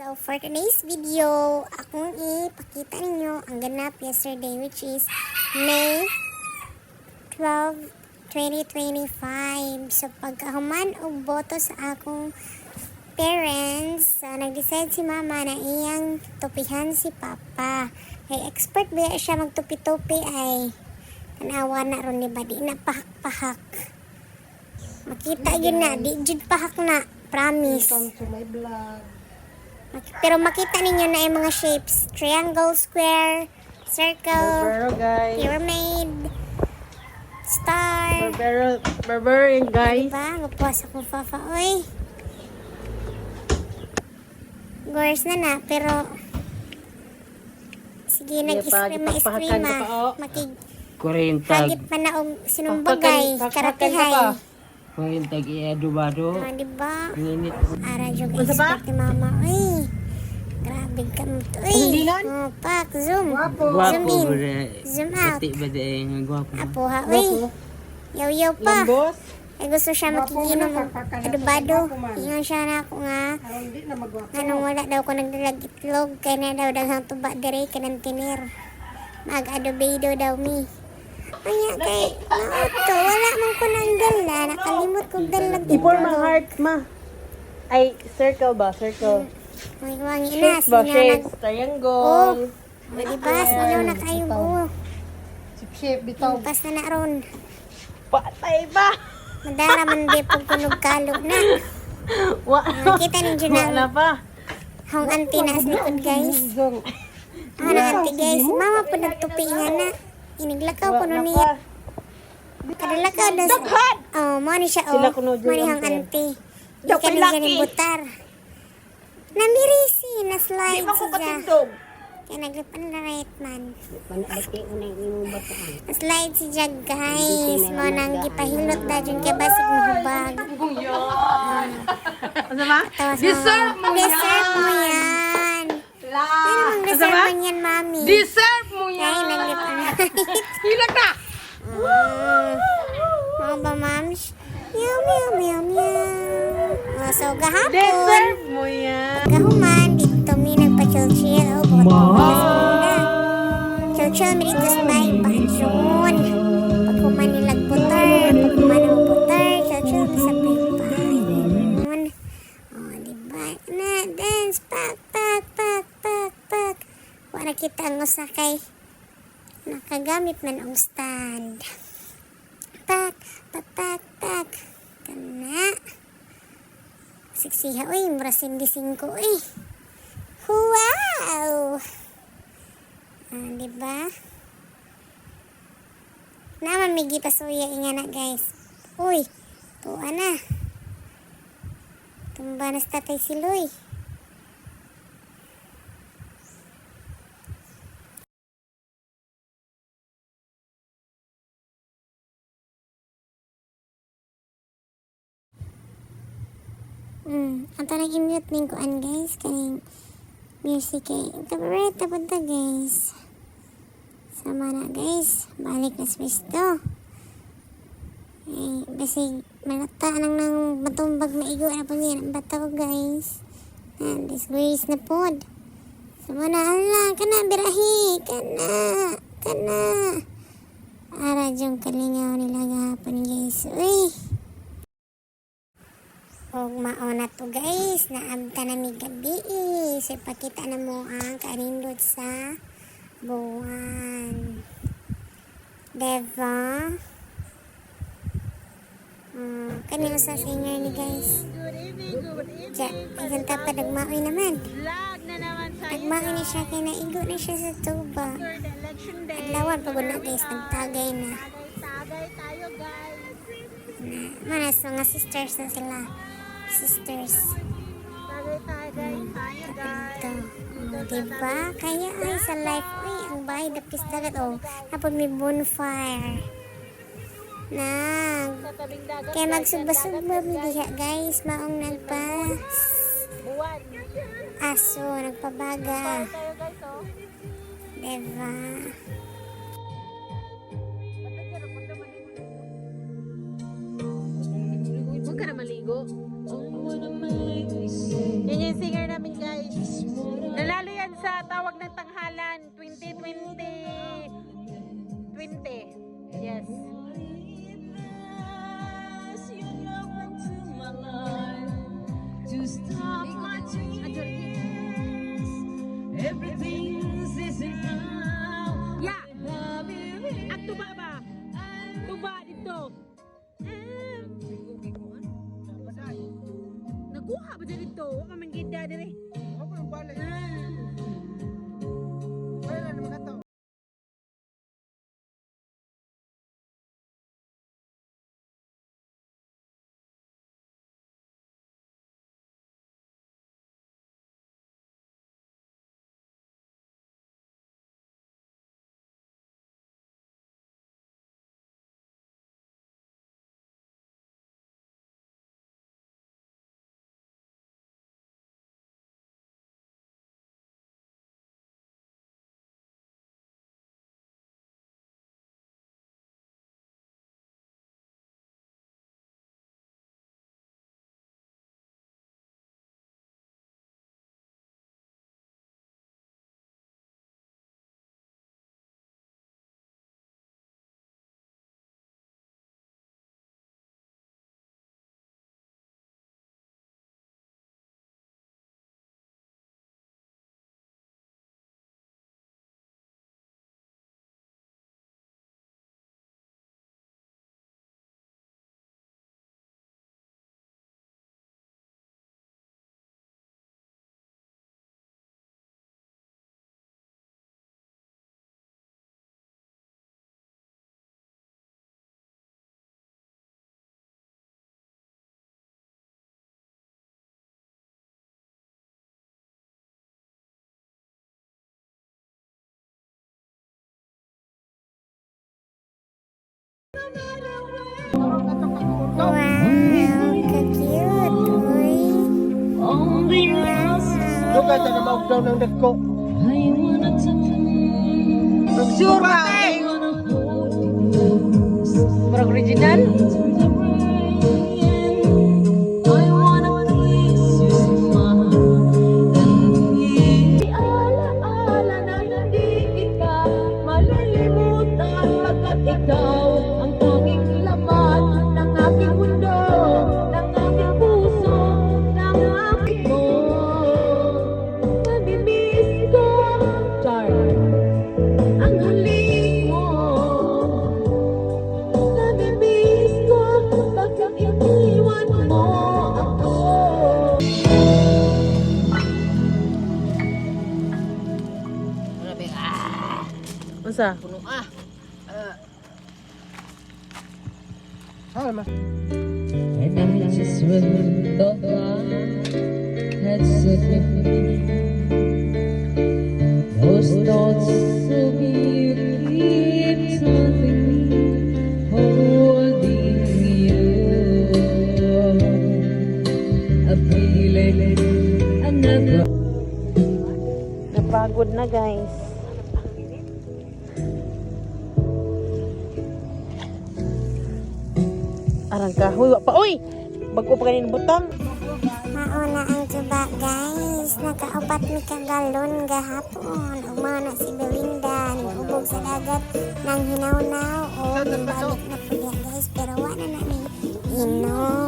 So for today's video, akong ipakita ninyo ang ganap yesterday, which is May 12, 2025. So pagkahuman og boto sa akong parents, nag-decide si mama na iyang tupihan si papa. Kay expert ba siya magtupi-tupi ay tanawa na ron, diba? Di na pahak-pahak. Makita yun na, di jud pahak na. Promise. Welcome to my vlog. Pero makita ninyo na yung mga shapes. Triangle, square, circle, Barbero guys. pyramid, star. Barbarian guys. Diba? Gapuas ako papa. Uy. Gores na, pero sige, nag-stream makig Kurintag. hagit pa na og sinumbagay, karatehay. Kurintag i-adubado. Diba? Nginit. Ara jug expert ni mama. Uy. Grabe ka mo to. Uy. Oh, pak, zoom. Zoom Gwapo in. ba na? Zoom out. Pati ba na yung gwapo ba? Apo ha, uy. Yaw-yaw pa. Boss. Ay gusto siya makiginom og adubado. Ingon siya na ako nga. Hindi na magwapo. Anong wala daw ko nagdalag itlog. Kaya na daw daghang tuba dire kanang tinir. Mag-adobado daw mi. Anya kay nauto. Wala man ko nang dala. Nakalimot kong dalag Ipon mga heart ma. Ay, circle ba? Circle. May wangi na. Shapes ba? Sina Shapes. nag... Triangle. Diba? Sinaw na kayo ko. Shape, bitaw. Pas na na ron. Patay ba? Madara man di pag kunog kalo na. Nakita ninyo na Wala pa. hong auntie na sa likod, guys. Ano auntie, guys? Mama po nagtupi nga na. Iniglakaw ko nun niya. Kadalakaw na sa... Oh, mo ni siya, oh. Sila kuno dyan, Mo ni hong ante. auntie. Di ka na siya ni butar. Namirisi, na-slide siya. Kaya naglipan na right man. Na-slide si Jag, guys. Mo nang gipahilot na dyan kay basig mahubag. Ano ba? Deserve mo yan! Deserve mo yan! Ano bang deserve mo yan, mami? Deserve mo Kaya yan! naglipan na. Hilag na! Mga ba, mams? Meow, meow, meow, meow. So, gahapon. Deserve mo yan! Gahuman, dito mi nagpa-chill-chill. Oh, buhat na. Chill-chill mi dito sa bahay. Pansyon. Pagkuman nilag butar. Pagkuman ng butar. Chill-chill mi sa bahay. Ganun. Oh, diba? Na, dance. Pak, pak, pak, pak, pak. Wala kita ang usakay. Nakagamit man ang stand. Pak, pak, pak, pak. Kana. Siksiha, uy, murasin gising ko, uy. Wow! Diba? Naman may gipasuya inga na, guys. Uy, tuwa na. Tumba na sa tatay si Loy. Ang tanang i-mute ning kuan, guys. Kaning music kay favorite na punta, guys. Sama na, guys. Balik na sa pisto. Eh, basig malata nang matumbag maigo na po niya ang bata ko, guys. Disgrace na pod. Sama na, ala, kana, birahi. Kana. Ara, diyong kalingaw nila gahapon, guys. Uy! Og mauna to, guys, naabta na mi gabi. So ipakita na mo ang karindot sa buwan. Diba? Kanino sa singer ni, guys? Isang tapad nagmaoy naman. Nagmaoy na siya kaya naigo na siya sa tuba. Adlawan pagod na, guys, nagtagay na. Manas mga sisters na sila. Sisters. Diba? Kaya ay sa life, uy, ang bahay dapis dagat, oh. Tapos may bonfire. Kaya magsugba-sugba mi diha, guys. Maong aso, nagpabaga. Diba? Huwag ka na maligo. Yan yung singer namin, guys. tinatawag ng tanghalan 2020. Yes. To stop my tears. Everything's easy now. Ya. Ang tuba ba? Tuba dito. Nakuha ba dito? Wa man gid dire. Ako yung balik. Kaya naman ka to. Wow, ka-cute. Uy. On the earth, Lugar na maugdaw ng dagko. I wanna touch you. Sure ba? I wanna hold you close. Parang original. Through the rain, I wanna kiss your smile and feel. Ala-ala na hindi kita malilimutan pagkat ikaw ang tanging laman ng aking mundo, ng aking puso, ng aking mo. Nami-miss ko, Char, ang halik mo. Nami-miss ko pagkat iniwan mo ako. Unsa? Salma. And I just wrote the line that said those thoughts of you keep telling me, holding you. A feeling I never. Napagod na, guys. Arang kahoy wa pa. Uy! Bago pa kanin butang. Mauna ang tuba, guys. Nakaupat mi kagalon gahapon. Umana si Belinda. Nagubog sa dagat ng hinaw-naw. O, nabalik na po niya, guys. Pero wala na ni inom.